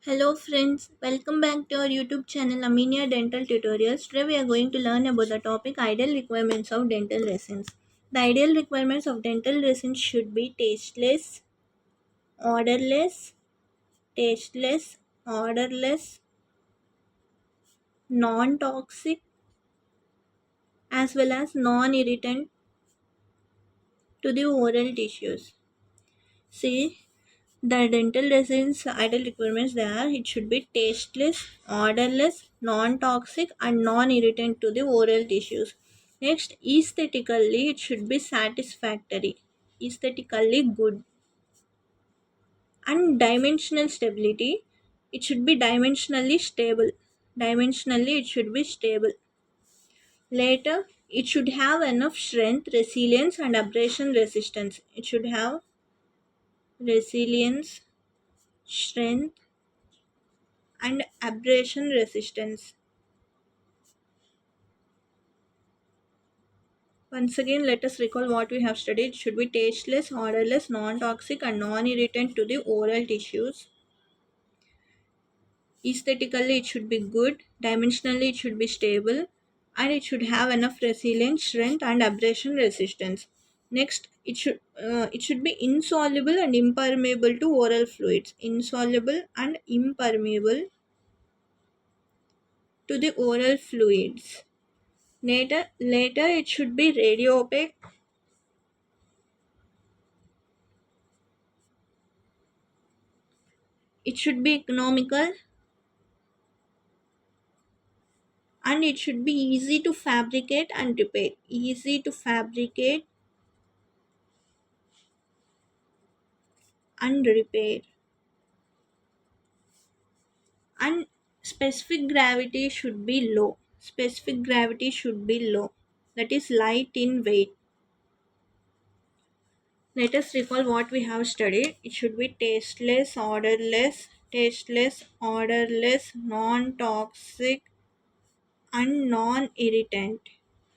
Hello friends, welcome back to our YouTube channel Aminia Dental Tutorials. Today we are going to learn about the topic ideal requirements of dental resins. The ideal requirements of dental resins should be odorless, tasteless, odorless, non-toxic as well as non-irritant to the oral tissues. See, the dental resins ideal requirements they are it should be tasteless, odorless, non-toxic and non-irritant to the oral tissues. Next, aesthetically it should be satisfactory, aesthetically good, and dimensional stability it should be dimensionally stable. Dimensionally it should be stable. Later, it should have enough strength, resilience and abrasion resistance. It should have resilience, strength and abrasion resistance. Once again, let us recall what we have studied. It should be tasteless, odorless, non-toxic and non-irritant to the oral tissues. Aesthetically, it should be good. Dimensionally, it should be stable. And it should have enough resilience, strength and abrasion resistance. Next, it should be insoluble and impermeable to oral fluids. Insoluble and impermeable to the oral fluids. Later it should be radio opaque. It should be economical and it should be easy to fabricate and repair. Easy to fabricate and repair. And specific gravity should be low. Specific gravity should be low. That is light in weight. Let us recall what we have studied. It should be tasteless, odorless, non-toxic, and non-irritant.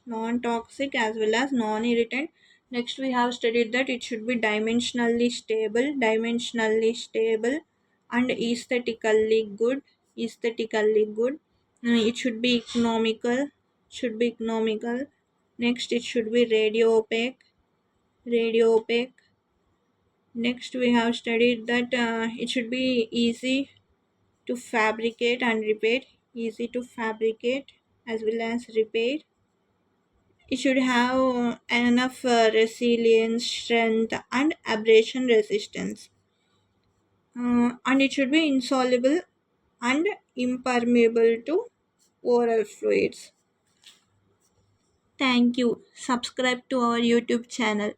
Non-toxic as well as non-irritant. Next we have studied that it should be dimensionally stable and aesthetically good. It should be economical. Next it should be radio opaque. Next we have studied that it should be easy to fabricate and repair. Easy to fabricate as well as repair. It should have enough resilience, strength, and abrasion resistance. And it should be insoluble and impermeable to oral fluids. Thank you. Subscribe to our YouTube channel.